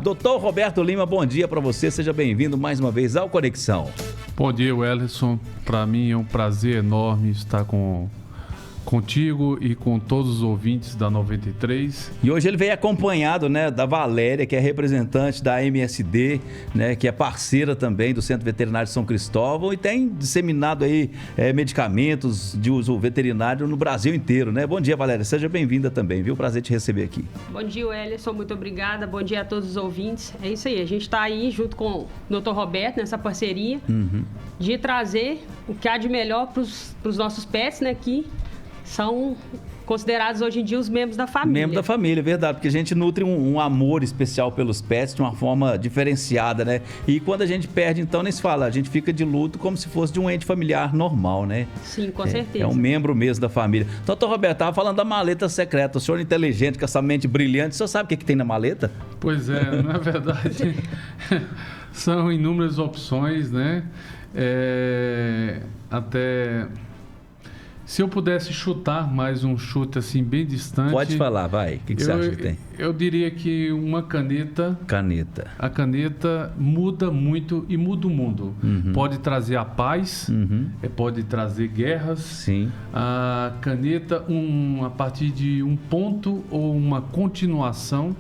Doutor Roberto Lima, bom dia para você. Seja bem-vindo mais uma vez ao Conexão. Bom dia, Wellerson. Para mim é um prazer enorme estar contigo e com todos os ouvintes da 93. E hoje ele veio acompanhado, né, da Valéria, que é representante da MSD, né, que é parceira também do Centro Veterinário de São Cristóvão e tem disseminado aí medicamentos de uso veterinário no Brasil inteiro, né? Bom dia, Valéria. Seja bem-vinda também, viu? Prazer te receber aqui. Bom dia, Wellerson. Muito obrigada. Bom dia a todos os ouvintes. É isso aí. A gente está aí junto com o Dr. Roberto nessa parceria de trazer o que há de melhor para os nossos pets, né, que são considerados hoje em dia os membros da família. Membro da família, verdade, porque a gente nutre um amor especial pelos pets de uma forma diferenciada, né? E quando a gente perde, então, nem se fala, a gente fica de luto como se fosse de um ente familiar normal, né? Sim, com certeza. É um membro mesmo da família. Doutor Roberto, estava falando da maleta secreta, o senhor inteligente, com essa mente brilhante, o senhor sabe o que tem na maleta? Pois é, na verdade, são inúmeras opções, né? Até... Se eu pudesse chutar mais um chute assim bem distante... Pode falar, vai. O que você acha que tem? Eu diria que uma caneta... Caneta. A caneta muda muito e muda o mundo. Pode trazer a paz, pode trazer guerras. Sim. A caneta, a partir de um ponto ou uma continuação,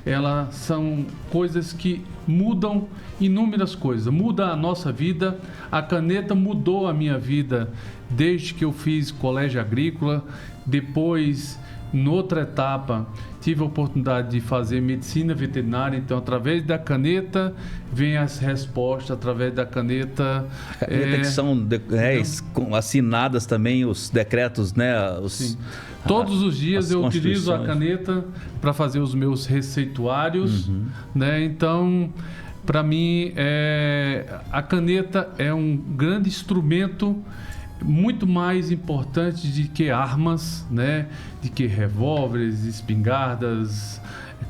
elas são coisas que mudam inúmeras coisas. Muda a nossa vida. A caneta mudou a minha vida desde que eu fiz colégio agrícola. Depois, noutra etapa, tive a oportunidade de fazer medicina veterinária. Então, através da caneta, vem as respostas. Através da caneta... que são assinadas também os decretos, né? Sim. Todos os dias eu utilizo a caneta para fazer os meus receituários, né? Então, para mim, a caneta é um grande instrumento, muito mais importante de que armas, né? De que revólveres, espingardas,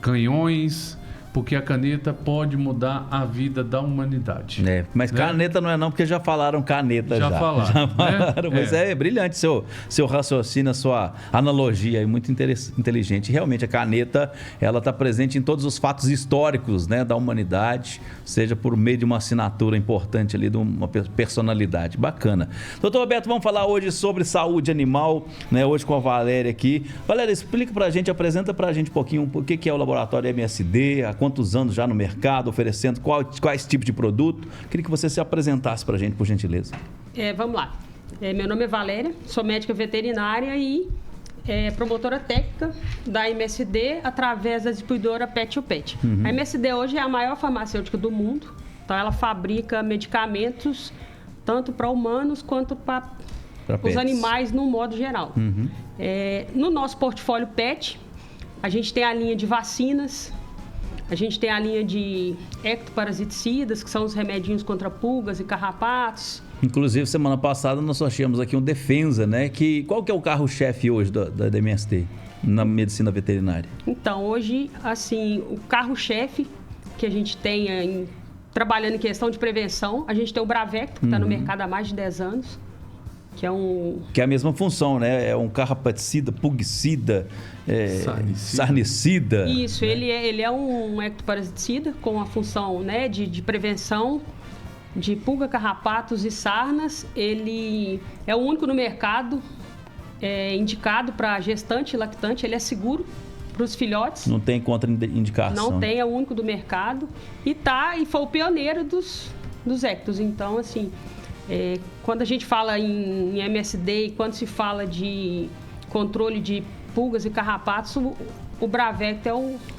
canhões, porque a caneta pode mudar a vida da humanidade. Mas caneta não é não, porque já falaram caneta já. Já falaram, mas é brilhante seu raciocínio, a sua analogia, é muito inteligente. Realmente, a caneta, ela está presente em todos os fatos históricos, né, da humanidade, seja por meio de uma assinatura importante ali, de uma personalidade. Bacana. Doutor Roberto, vamos falar hoje sobre saúde animal, né, hoje com a Valéria aqui. Valéria, explica pra gente, apresenta pra gente um pouquinho o que é o laboratório MSD, há quantos anos já no mercado, oferecendo quais tipos de produto. Queria que você se apresentasse para a gente, por gentileza. Vamos lá. Meu nome é Valéria, sou médica veterinária e promotora técnica da MSD através da distribuidora Pet Pet. A MSD hoje é a maior farmacêutica do mundo. Então, ela fabrica medicamentos tanto para humanos quanto para os animais no modo geral. No nosso portfólio PET, a gente tem a linha de vacinas. A gente tem a linha de ectoparasiticidas, que são os remedinhos contra pulgas e carrapatos. Inclusive, semana passada nós achamos aqui um Defensa, né? Qual que é o carro-chefe hoje da MSD na medicina veterinária? Então, hoje, assim, o carro-chefe que a gente tem trabalhando em questão de prevenção, a gente tem o Bravecto, que está no mercado há mais de 10 anos. Que é a mesma função, né? É um carrapaticida, pulgicida, sarnicida. Isso, né? Ele é um ectoparasiticida com a função, né, de prevenção de pulga, carrapatos e sarnas. Ele é o único no mercado indicado para gestante e lactante. Ele é seguro para os filhotes. Não tem contraindicação. Não tem, é o único do mercado. E foi o pioneiro dos ectos. Então, assim... quando a gente fala em MSD e quando se fala de controle de pulgas e carrapatos, o Bravecto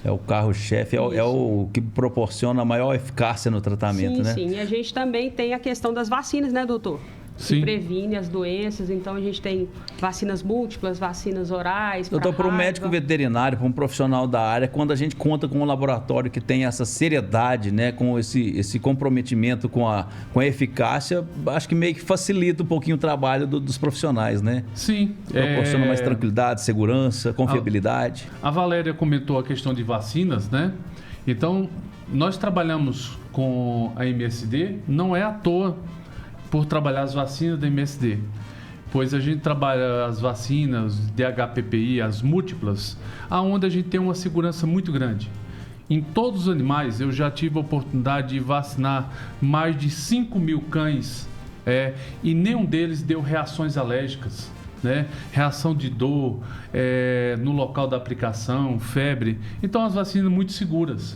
é o carro-chefe, é o que proporciona a maior eficácia no tratamento, né? Sim, e a gente também tem a questão das vacinas, né, doutor? Que previne as doenças. Então, a gente tem vacinas múltiplas, vacinas orais. Doutor, para um médico veterinário, para um profissional da área, quando a gente conta com um laboratório que tem essa seriedade, né, com esse comprometimento com a eficácia, acho que meio que facilita um pouquinho o trabalho dos profissionais, né? Sim. Proporciona mais tranquilidade, segurança, confiabilidade. A Valéria comentou a questão de vacinas, né? Então, nós trabalhamos com a MSD, não é à toa, por trabalhar as vacinas da MSD, pois a gente trabalha as vacinas DHPPI, as múltiplas, aonde a gente tem uma segurança muito grande. em todos os animais. Eu já tive a oportunidade de vacinar mais de 5 mil cães, e nenhum deles deu reações alérgicas, né? Reação de dor no local da aplicação, febre. Então, as vacinas muito seguras.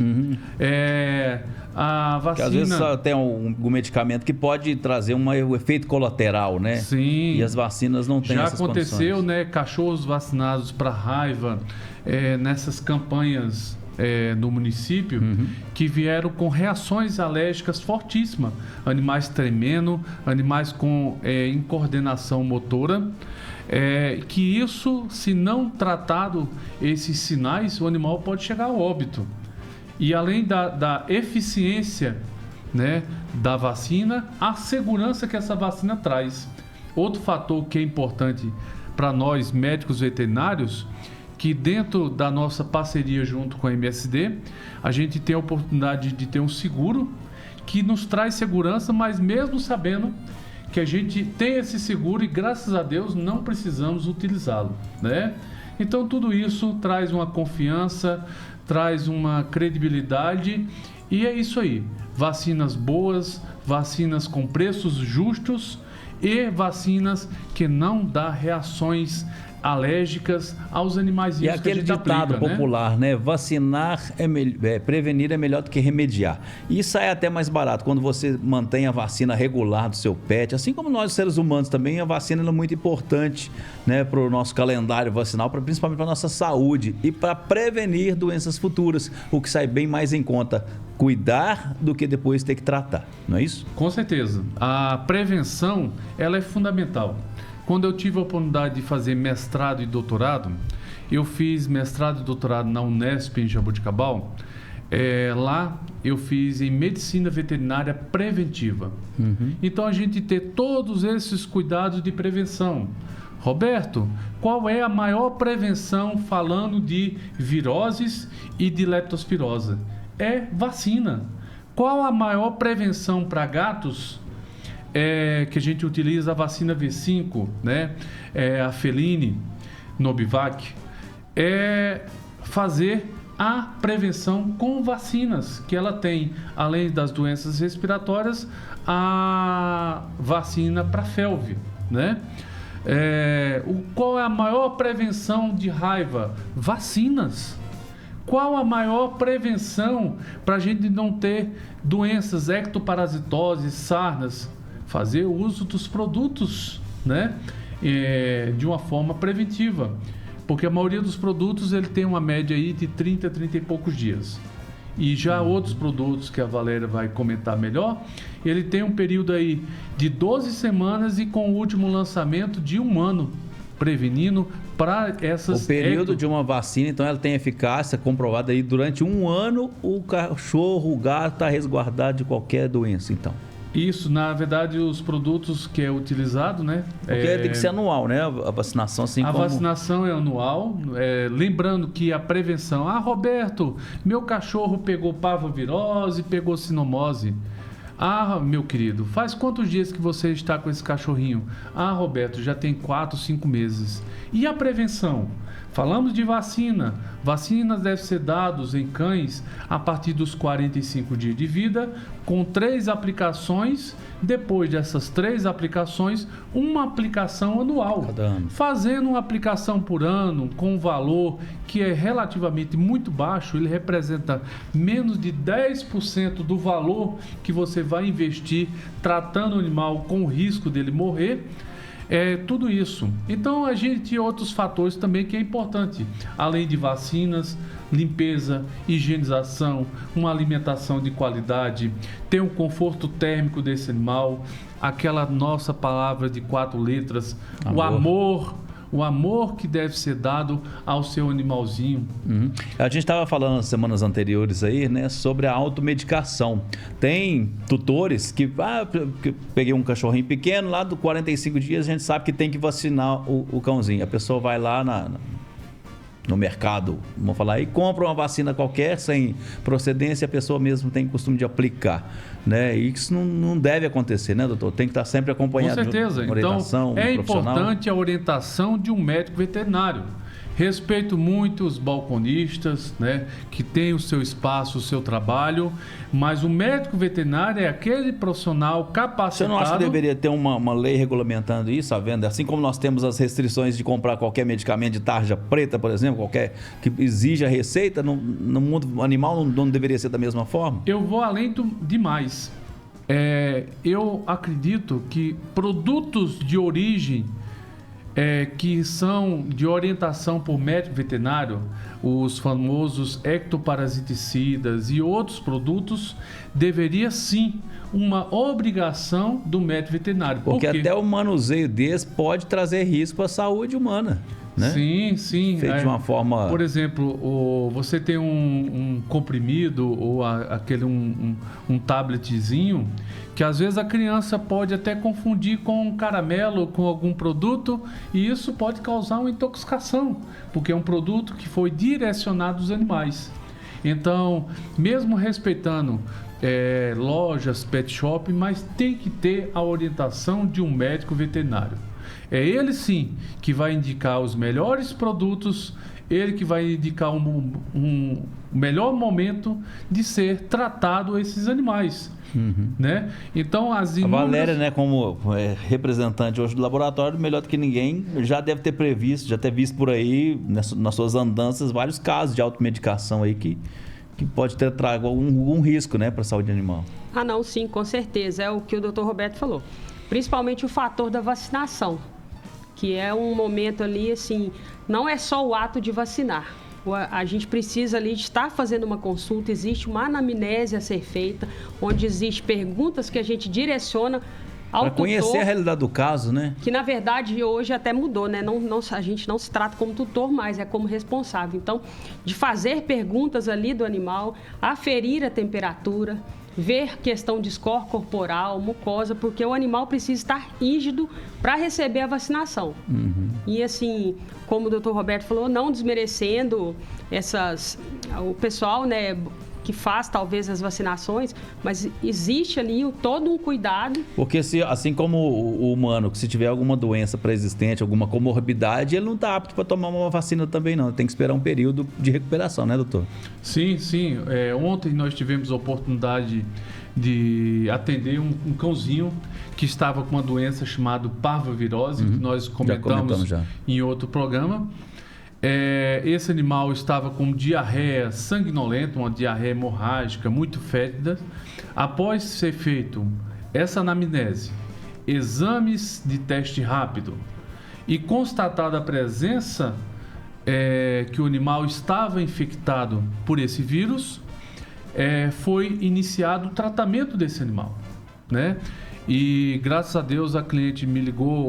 A vacina... Porque às vezes só tem um medicamento que pode trazer um efeito colateral, né? Sim. E as vacinas não têm essas condições. Já aconteceu, né? Cachorros vacinados para raiva, nessas campanhas no município, que vieram com reações alérgicas fortíssimas. Animais tremendo, animais com incoordenação motora. Que isso, se não tratado esses sinais, o animal pode chegar ao óbito. E além da eficiência, né, da vacina, a segurança que essa vacina traz. Outro fator que é importante para nós, médicos veterinários, que dentro da nossa parceria junto com a MSD, a gente tem a oportunidade de ter um seguro que nos traz segurança, mas mesmo sabendo que a gente tem esse seguro e, graças a Deus, não precisamos utilizá-lo, né? Então, tudo isso traz uma confiança, traz uma credibilidade, e é isso aí. Vacinas boas, vacinas com preços justos e vacinas que não dão reações alérgicas aos animais. E aquele ditado popular, né? Vacinar prevenir é melhor do que remediar. E isso é até mais barato quando você mantém a vacina regular do seu pet, assim como nós seres humanos também. A vacina é muito importante, né, para o nosso calendário vacinal, principalmente para a nossa saúde e para prevenir doenças futuras, o que sai bem mais em conta cuidar do que depois ter que tratar, não é isso? Com certeza. A prevenção, ela é fundamental. Quando eu tive a oportunidade de fazer mestrado e doutorado, eu fiz mestrado e doutorado na Unesp em Jaboticabal. Lá eu fiz em medicina veterinária preventiva. Então a gente ter todos esses cuidados de prevenção. Roberto, qual é a maior prevenção falando de viroses e de leptospirose? É vacina. Qual a maior prevenção para gatos? Que a gente utiliza a vacina V5, né? A Feline, Novivac, fazer a prevenção com vacinas que ela tem, além das doenças respiratórias, a vacina para felve, né? Qual é a maior prevenção de raiva? Vacinas. Qual a maior prevenção para a gente não ter doenças, ectoparasitose, sarnas? Fazer uso dos produtos, né, de uma forma preventiva, porque a maioria dos produtos ele tem uma média aí de 30 e poucos dias. E já outros produtos que a Valéria vai comentar melhor, ele tem um período aí de 12 semanas e com o último lançamento de 1 ano, prevenindo para essas... O período de uma vacina, então, ela tem eficácia comprovada aí durante 1 ano, o cachorro, o gato está resguardado de qualquer doença, então. Isso, na verdade, os produtos que é utilizado, né? Porque tem que ser anual, né? A vacinação, assim como... A vacinação é anual, lembrando que a prevenção... Roberto, meu cachorro pegou parvovirose, pegou sinomose. Meu querido, faz quantos dias que você está com esse cachorrinho? Roberto, já tem 4, 5 meses. E a prevenção? Falamos de vacina. Vacinas devem ser dadas em cães a partir dos 45 dias de vida, com 3 aplicações. Depois dessas 3 aplicações, uma aplicação anual. Cada ano. Fazendo uma aplicação por ano, com um valor que é relativamente muito baixo, ele representa menos de 10% do valor que você vai investir tratando o animal com o risco dele morrer. Tudo isso. Então a gente tem outros fatores também que é importante, além de vacinas, limpeza, higienização, uma alimentação de qualidade, ter um conforto térmico desse animal, aquela nossa palavra de 4 letras, o amor que deve ser dado ao seu animalzinho. A gente estava falando nas semanas anteriores aí, né, sobre a automedicação. Tem tutores que peguei um cachorrinho pequeno, lá do 45 dias a gente sabe que tem que vacinar o cãozinho. A pessoa vai lá no mercado, vamos falar aí, compra uma vacina qualquer, sem procedência, a pessoa mesmo tem costume de aplicar, né? E isso não deve acontecer, né, doutor? Tem que estar sempre acompanhado. Com certeza. De orientação, então, é importante a orientação de um médico veterinário, Respeito muito os balconistas, né, que tem o seu espaço, o seu trabalho, mas o médico veterinário é aquele profissional capacitado... Você não acha que deveria ter uma lei regulamentando isso, a venda? Assim como nós temos as restrições de comprar qualquer medicamento de tarja preta, por exemplo, qualquer que exija receita, no mundo animal não deveria ser da mesma forma? Eu vou além demais. Eu acredito que produtos de origem que são de orientação por médico veterinário, os famosos ectoparasiticidas e outros produtos, deveria sim uma obrigação do médico veterinário. Porque até o manuseio desse pode trazer risco à saúde humana, né? Sim, sim. Feito de uma forma... Por exemplo, você tem um comprimido ou aquele um tabletzinho que às vezes a criança pode até confundir com um caramelo, com algum produto, e isso pode causar uma intoxicação, porque é um produto que foi direcionado aos animais. Então, mesmo respeitando lojas, pet shop, mas tem que ter a orientação de um médico veterinário. É ele sim que vai indicar os melhores produtos, ele que vai indicar um melhor momento de ser tratado esses animais. Né? Então, a Valéria, né, como representante hoje do laboratório, melhor do que ninguém, já deve ter previsto, já ter visto por aí, nas suas andanças, vários casos de automedicação aí que pode ter trago algum risco, né, para a saúde animal. Ah, não, sim, com certeza. É o que o Dr. Roberto falou. Principalmente o fator da vacinação, que é um momento ali, assim, não é só o ato de vacinar. A gente precisa ali de estar fazendo uma consulta, existe uma anamnese a ser feita, onde existem perguntas que a gente direciona ao tutor. Para conhecer a realidade do caso, né? Que na verdade hoje até mudou, né? A gente não se trata como tutor mais, é como responsável. Então, de fazer perguntas ali do animal, aferir a temperatura, ver questão de score corporal, mucosa, porque o animal precisa estar rígido para receber a vacinação. E assim, como o Dr. Roberto falou, não desmerecendo o pessoal, né, que faz talvez as vacinações, mas existe ali todo um cuidado. Porque assim como o humano, que se tiver alguma doença pré-existente, alguma comorbidade, ele não está apto para tomar uma vacina também não, ele tem que esperar um período de recuperação, né, doutor? Sim, sim. Ontem nós tivemos a oportunidade de atender um cãozinho que estava com uma doença chamada parvovirose, que nós comentamos já em outro programa. Esse animal estava com diarreia sanguinolenta, uma diarreia hemorrágica muito fétida. Após ser feito essa anamnese, exames de teste rápido e constatada a presença que o animal estava infectado por esse vírus, foi iniciado o tratamento desse animal, né? E graças a Deus a cliente me ligou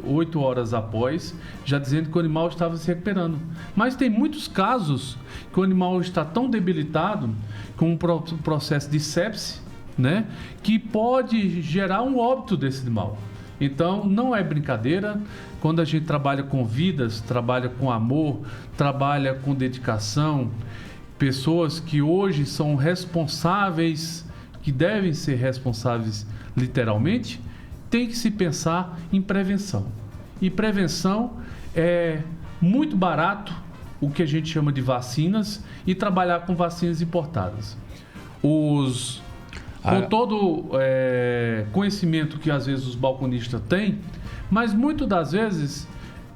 8 horas após, já dizendo que o animal estava se recuperando. Mas tem muitos casos que o animal está tão debilitado com um processo de sepse, né, que pode gerar um óbito desse animal. Então não é brincadeira. Quando a gente trabalha com vidas, trabalha com amor, trabalha com dedicação, pessoas que hoje são responsáveis, que devem ser responsáveis literalmente, tem que se pensar em prevenção. E prevenção é muito barato, o que a gente chama de vacinas, e trabalhar com vacinas importadas. Com todo conhecimento que às vezes os balconistas têm, mas muitas das vezes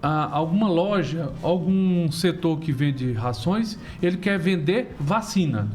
alguma loja, algum setor que vende rações, ele quer vender vacina.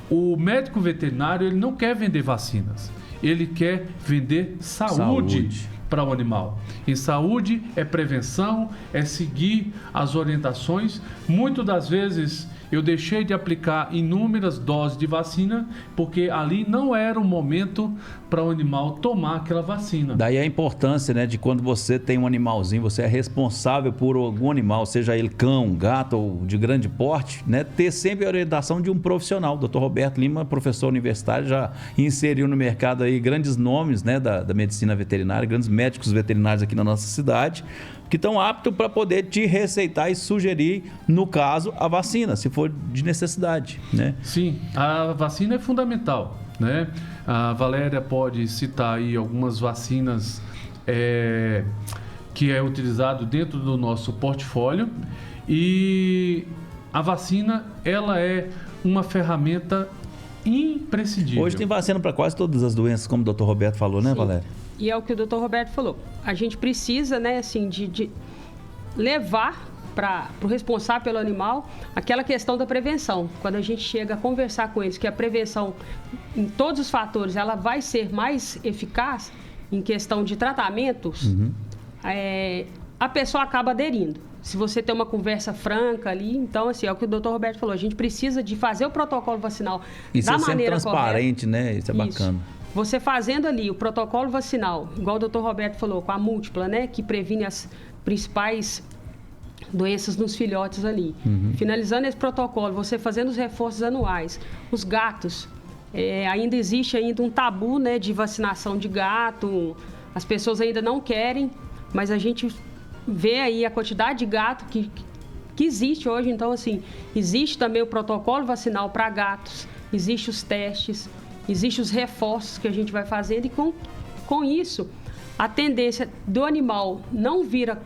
O médico veterinário, ele não quer vender vacinas. Ele quer vender saúde para o animal. E saúde é prevenção, é seguir as orientações. Muitas das vezes eu deixei de aplicar inúmeras doses de vacina porque ali não era o momento para o animal tomar aquela vacina. Daí a importância, né, de quando você tem um animalzinho, você é responsável por algum animal, seja ele cão, gato ou de grande porte, né, ter sempre a orientação de um profissional. O Dr. Roberto Lima, professor universitário, já inseriu no mercado aí grandes nomes, né, da medicina veterinária, grandes médicos veterinários aqui na nossa cidade, que estão aptos para poder te receitar e sugerir, no caso, a vacina, se for de necessidade, né? Sim, a vacina é fundamental, né? A Valéria pode citar aí algumas vacinas que é utilizado dentro do nosso portfólio, e a vacina, ela é uma ferramenta imprescindível. Hoje tem vacina para quase todas as doenças, como o Dr. Roberto falou, né, Sim. Valéria? E é o que o Dr. Roberto falou. A gente precisa, né, assim, de levar para o responsável pelo animal aquela questão da prevenção. Quando a gente chega a conversar com eles que a prevenção, em todos os fatores, ela vai ser mais eficaz em questão de tratamentos, a pessoa acaba aderindo. Se você tem uma conversa franca ali, então, assim, é o que o Dr. Roberto falou, a gente precisa de fazer o protocolo vacinal Isso da é sempre maneira transparente, correta. né? Isso é bacana. Você fazendo ali o protocolo vacinal, igual o Dr. Roberto falou, com a múltipla, né, que previne as principais doenças nos filhotes ali. Finalizando esse protocolo, você fazendo os reforços anuais. Os gatos, ainda existe um tabu, né, de vacinação de gato. As pessoas ainda não querem, mas a gente vê aí a quantidade de gato que existe hoje. Então, assim, existe também o protocolo vacinal para gatos, existe os testes, existe os reforços que a gente vai fazendo, e com isso, a tendência do animal não vir a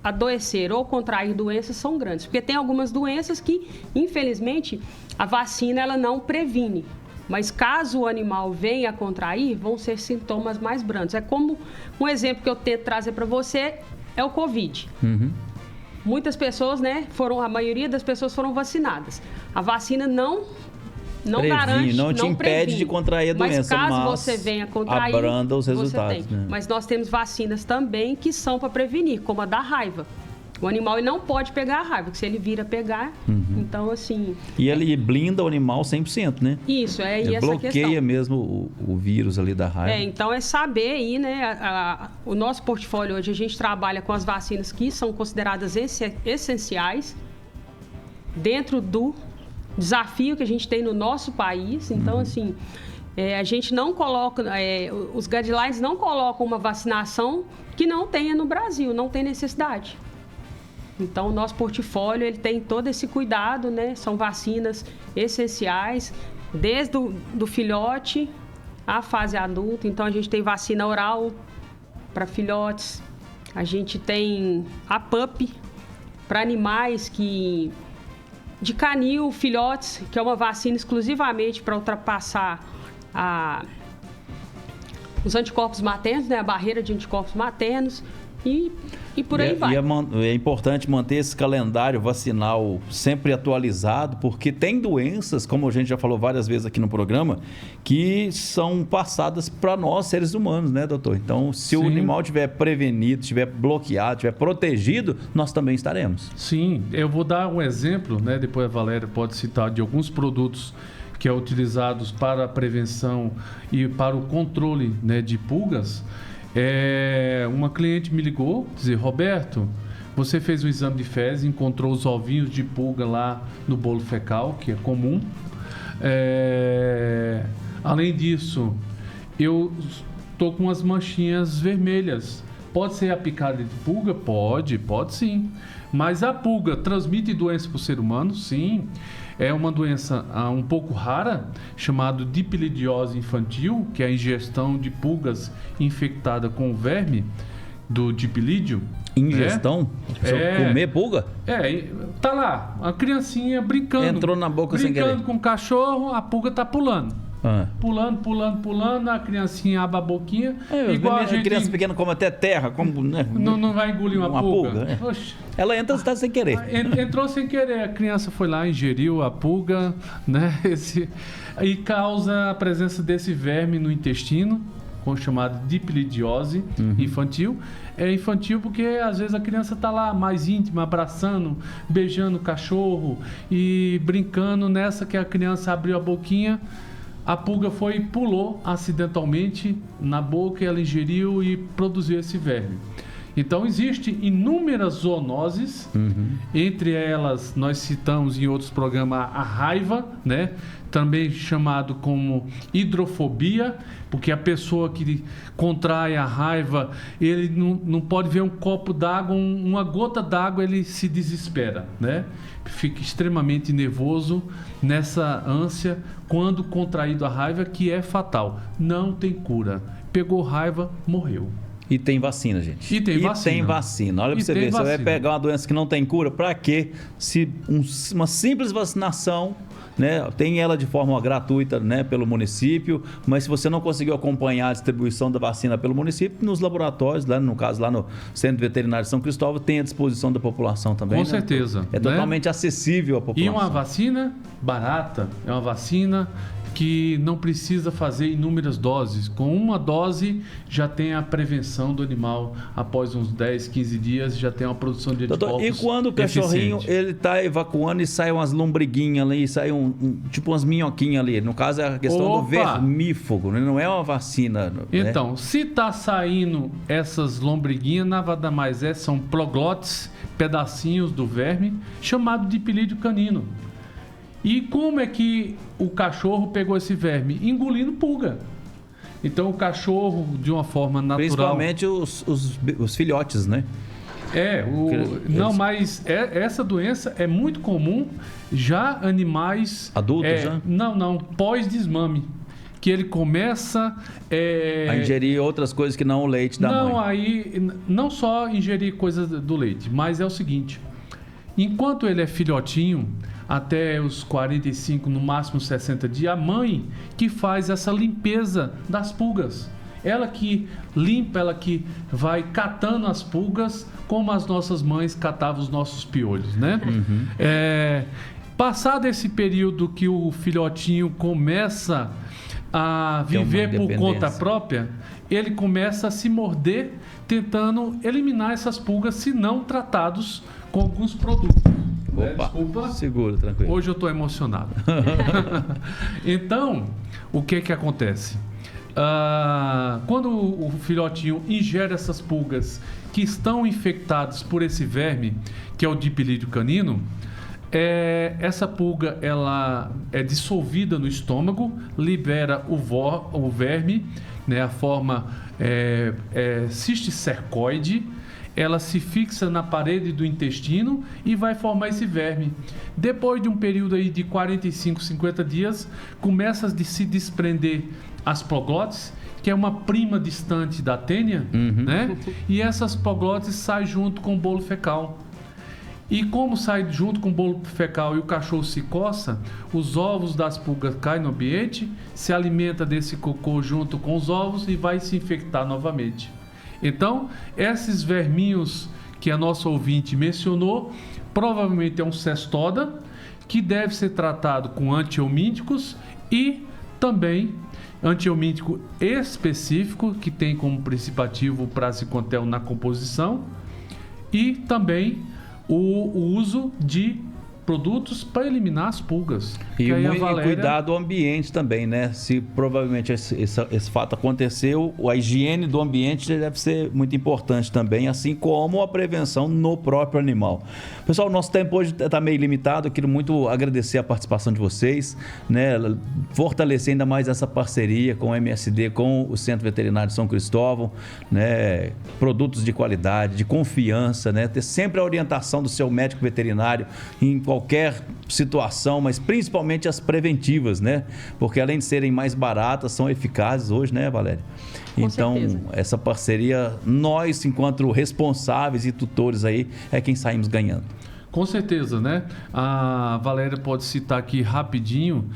adoecer ou contrair doenças são grandes. Porque tem algumas doenças que, infelizmente, a vacina ela não previne. Mas caso o animal venha a contrair, vão ser sintomas mais brandos. É como um exemplo que eu tento trazer para você, é o Covid. Muitas pessoas, né, a maioria das pessoas foram vacinadas. A vacina não garante, não te impede de contrair a doença, mas caso você venha contrair, abranda os resultados. Você tem. Mas nós temos vacinas também que são para prevenir, como a da raiva. O animal ele não pode pegar a raiva, porque se ele vir a pegar, então assim... E ele blinda o animal 100%, né? Isso, ele essa bloqueia questão. mesmo o vírus ali da raiva. Então é saber aí, né, o nosso portfólio hoje, a gente trabalha com as vacinas que são consideradas essenciais dentro do desafio que a gente tem no nosso país. Então, assim, a gente não coloca, os guidelines não colocam uma vacinação que não tenha no Brasil, não tem necessidade. Então, o nosso portfólio, ele tem todo esse cuidado, né? São vacinas essenciais, desde do filhote à fase adulta. Então, a gente tem vacina oral para filhotes, a gente tem a PUP para animais de canil, filhotes, que é uma vacina exclusivamente para ultrapassar os anticorpos maternos, né? A barreira de anticorpos maternos, e por aí vai. E é importante manter esse calendário vacinal sempre atualizado, porque tem doenças, como a gente já falou várias vezes aqui no programa, que são passadas para nós, seres humanos, né, doutor? Então, se o animal estiver prevenido, estiver bloqueado, estiver protegido, nós também estaremos. Sim, eu vou dar um exemplo, né? Depois a Valéria pode citar, de alguns produtos que são utilizados para a prevenção e para o controle, né, de pulgas. Uma cliente me ligou, dizer: Roberto, você fez um exame de fezes, encontrou os ovinhos de pulga lá no bolo fecal, que é comum. Além disso, eu estou com umas manchinhas vermelhas. Pode ser a picada de pulga? Pode sim. Mas a pulga transmite doença para o ser humano? Sim. É uma doença um pouco rara, chamada dipilidiose infantil, que é a ingestão de pulgas infectada com o verme do dipilídeo. Ingestão? Comer pulga? Tá lá, a criancinha brincando. Entrou na boca sem querer. Brincando com o cachorro, a pulga tá pulando. Pulando, a criancinha abre a boquinha. Igual a criança pequena come até terra, né? Não vai engolir uma pulga. Ela entra sem querer. Entrou sem querer, a criança foi lá, ingeriu a pulga, né? E causa a presença desse verme no intestino, chamado dipilidiose infantil. É infantil porque às vezes a criança está lá mais íntima, abraçando, beijando o cachorro e brincando. Nessa que a criança abriu a boquinha, a pulga foi e pulou acidentalmente na boca, ela ingeriu e produziu esse verme. Então, existem inúmeras zoonoses, entre elas nós citamos em outros programas a raiva, né? Também chamado como hidrofobia, porque a pessoa que contrai a raiva, ele não pode ver um copo d'água, uma gota d'água, ele se desespera, né? Fica extremamente nervoso nessa ânsia quando contraído a raiva, que é fatal. Não tem cura. Pegou raiva, morreu. E tem vacina, gente. E tem vacina. Olha E pra você tem ver, você vai vacina. pegar uma doença que não tem cura, pra quê? Se uma simples vacinação, né, tem ela de forma gratuita, né, pelo município, mas se você não conseguiu acompanhar a distribuição da vacina pelo município, nos laboratórios, lá no caso, lá no Centro Veterinário de São Cristóvão, tem à disposição da população também. Com né? certeza. É totalmente acessível à população. E uma vacina barata, é uma vacina que não precisa fazer inúmeras doses. Com uma dose já tem a prevenção do animal. Após uns 10, 15 dias já tem uma produção de Doutor, anticorpos e quando o cachorrinho eficiente. ele tá evacuando e sai umas lombriguinhas ali, sai tipo umas minhoquinhas ali. No caso é a questão do Opa! vermífugo, né? Não é uma vacina. Né? Então, se tá saindo essas lombriguinhas, nada mais são proglotes, pedacinhos do verme, chamado de pilídeo canino. E como é que o cachorro pegou esse verme? Engolindo pulga. Então o cachorro, de uma forma natural... Principalmente os filhotes, né? Mas essa doença é muito comum já animais... Adultos, já? Não, pós-desmame. Que ele começa... A ingerir outras coisas que não o leite da mãe. Não só ingerir coisas do leite, mas é o seguinte. Enquanto ele é filhotinho, até os 45, no máximo 60 dias, a mãe que faz essa limpeza das pulgas. Ela que limpa, ela que vai catando as pulgas, como as nossas mães catavam os nossos piolhos, né? Uhum. Passado esse período que o filhotinho começa a viver por conta própria, ele começa a se morder, tentando eliminar essas pulgas, se não tratados com alguns produtos. Opa, Desculpa. seguro, tranquilo. Hoje eu estou emocionado. Então, o que acontece? Quando o filhotinho ingere essas pulgas que estão infectadas por esse verme, que é o dipilídeo canino, essa pulga ela é dissolvida no estômago, libera o verme, né, a forma cisticercoide. Ela se fixa na parede do intestino e vai formar esse verme. Depois de um período aí de 45, 50 dias, começa a se desprender as proglotes, que é uma prima distante da tênia, né? E essas proglotes saem junto com o bolo fecal. E como sai junto com o bolo fecal e o cachorro se coça, os ovos das pulgas caem no ambiente, se alimenta desse cocô junto com os ovos e vai se infectar novamente. Então, esses verminhos que a nossa ouvinte mencionou, provavelmente é um cestoda, que deve ser tratado com antihelmínticos e também antihelmíntico específico, que tem como princípio ativo o praziquantel na composição, e também o uso de produtos para eliminar as pulgas. E cuidar do ambiente também, né? Se provavelmente esse fato aconteceu, a higiene do ambiente deve ser muito importante também, assim como a prevenção no próprio animal. Pessoal, o nosso tempo hoje está meio limitado. Eu quero muito agradecer a participação de vocês, né? Fortalecer ainda mais essa parceria com o MSD, com o Centro Veterinário de São Cristóvão, né? Produtos de qualidade, de confiança, né? Ter sempre a orientação do seu médico veterinário em qualquer situação, mas principalmente as preventivas, né? Porque além de serem mais baratas, são eficazes hoje, né, Valéria? Então, essa parceria, nós, enquanto responsáveis e tutores aí, é quem saímos ganhando. Com certeza, né? A Valéria pode citar aqui rapidinho,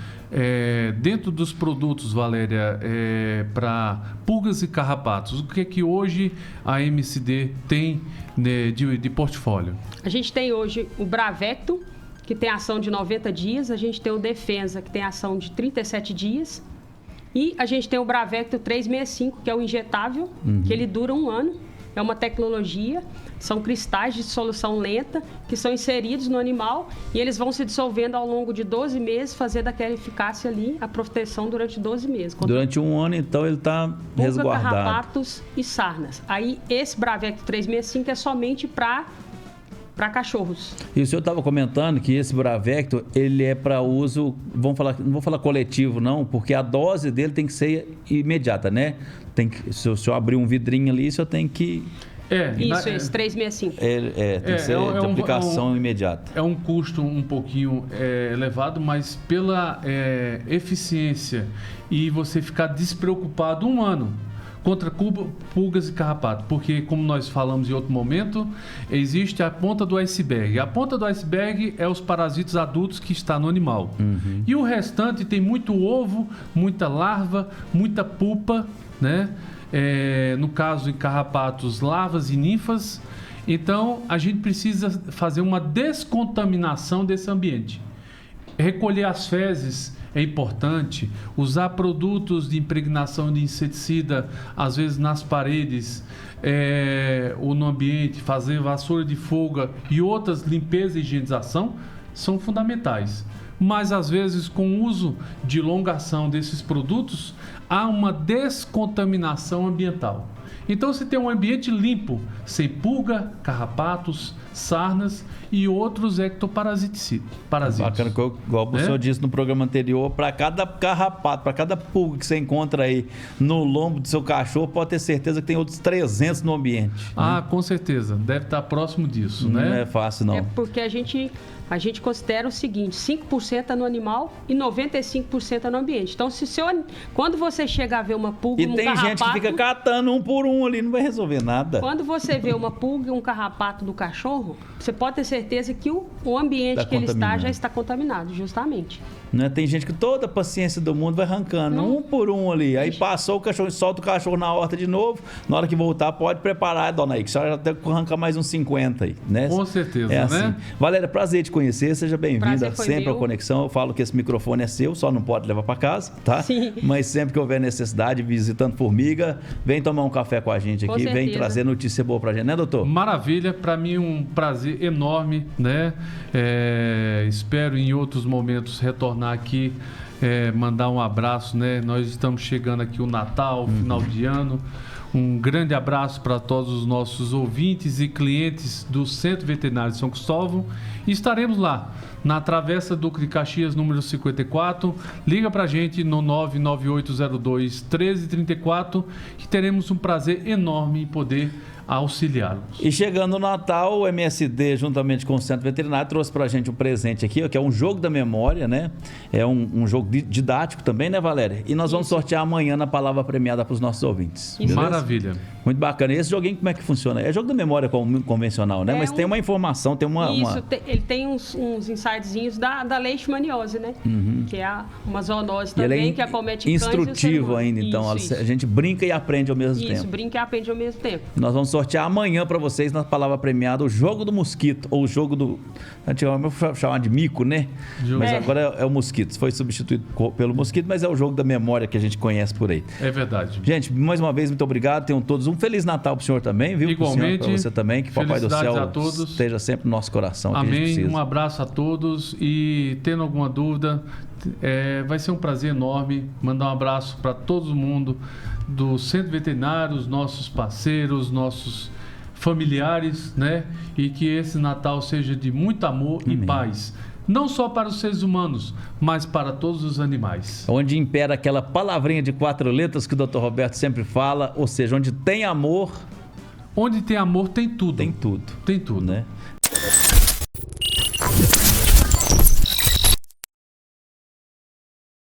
dentro dos produtos, Valéria, para pulgas e carrapatos, o que é que hoje a MSD tem, né, de portfólio? A gente tem hoje o Bravecto, que tem ação de 90 dias, a gente tem o Defensa, que tem ação de 37 dias, e a gente tem o Bravecto 365, que é o injetável, que ele dura 1 ano, é uma tecnologia, são cristais de dissolução lenta que são inseridos no animal e eles vão se dissolvendo ao longo de 12 meses, fazendo aquela eficácia ali, a proteção durante 12 meses. Durante 1 ano, então, ele está resguardado. Carrapatos e sarnas. Aí, esse Bravecto 365 é somente para cachorros. E o senhor estava comentando que esse Bravecto, ele é para uso, não vou falar coletivo não, porque a dose dele tem que ser imediata, né? Se o senhor abrir um vidrinho ali, o senhor tem que... Esse 365. Tem que ser de aplicação imediata. É um custo um pouquinho elevado, mas pela eficiência e você ficar despreocupado 1 ano contra pulgas e carrapatos, porque, como nós falamos em outro momento, existe a ponta do iceberg. A ponta do iceberg é os parasitas adultos que estão no animal. E o restante tem muito ovo, muita larva, muita pupa, né? No caso, em carrapatos, larvas e ninfas. Então, a gente precisa fazer uma descontaminação desse ambiente. Recolher as fezes é importante, usar produtos de impregnação de inseticida, às vezes nas paredes ou no ambiente, fazer vassoura de folga e outras limpeza e higienização são fundamentais. Mas, às vezes, com o uso de longa ação desses produtos, há uma descontaminação ambiental. Então, você tem um ambiente limpo, sem pulga, carrapatos, sarnas e outros ectoparasitos. Bacana, igual o senhor disse no programa anterior, para cada carrapato, para cada pulga que você encontra aí no lombo do seu cachorro, pode ter certeza que tem outros 300 no ambiente. Ah, com certeza. Deve estar próximo disso, né? Não é fácil, não. É porque a gente considera o seguinte, 5% é no animal e 95% é no ambiente. Então, quando você chega a ver uma pulga e um carrapato... E tem gente que fica catando um por um ali, não vai resolver nada. Quando você vê uma pulga e um carrapato do cachorro, você pode ter certeza que o ambiente que ele está já está contaminado, justamente. Né? Tem gente que toda a paciência do mundo vai arrancando um por um ali. Aí passou o cachorro, solta o cachorro na horta de novo. Na hora que voltar, pode preparar, dona aí, que a senhora já tem que arrancar mais uns 50 aí, né? Com certeza, né? Assim. Valéria, prazer te conhecer, seja bem-vinda sempre ao meu. Conexão. Eu falo que esse microfone é seu, só não pode levar para casa, tá? Sim. Mas sempre que houver necessidade, visitando formiga, vem tomar um café com a gente aqui, vem trazer notícia boa pra gente, né, doutor? Maravilha, para mim um prazer enorme, né? Espero em outros momentos retornar aqui, mandar um abraço, né? Nós estamos chegando aqui o Natal, final de ano. Um grande abraço para todos os nossos ouvintes e clientes do Centro Veterinário de São Cristóvão. E estaremos lá, na Travessa Duque de Caxias, número 54. Liga para a gente no 99802-1334, que teremos um prazer enorme em poder auxiliá-los. E chegando o Natal, o MSD, juntamente com o Centro Veterinário, trouxe pra gente um presente aqui, ó, que é um jogo da memória, né? É um jogo didático também, né, Valéria? E nós vamos sortear amanhã na palavra premiada para os nossos ouvintes. Maravilha. Muito bacana. E esse joguinho, como é que funciona? É jogo da memória convencional, né? Mas tem uma informação, tem uma... Ele tem uns insightzinhos da leishmaniose, né? Que é uma zoonose também, que acomete cães e o ser instrutivo humano. ainda, então. Isso. A gente brinca e aprende ao mesmo tempo. Isso, brinca e aprende ao mesmo tempo. Nós vamos sortear amanhã para vocês, na palavra premiada, o jogo do mosquito, ou o jogo do... Antigamente chamava de mico, né? Mas agora é o mosquito. Foi substituído pelo mosquito, mas é o jogo da memória que a gente conhece por aí. É verdade. Gente, mais uma vez, muito obrigado. Tenham todos um Feliz Natal pro senhor também, viu? Igualmente. Para você também, que o Papai do Céu a todos. esteja sempre no nosso coração. Amém. Um abraço a todos e, tendo alguma dúvida, vai ser um prazer enorme mandar um abraço para todo mundo do Centro Veterinário, os nossos parceiros, nossos familiares, né? E que esse Natal seja de muito amor e paz. Não só para os seres humanos, mas para todos os animais. Onde impera aquela palavrinha de 4 letras que o Dr. Roberto sempre fala, ou seja, onde tem amor... Onde tem amor, tem tudo. Tem tudo. Tem tudo. Né?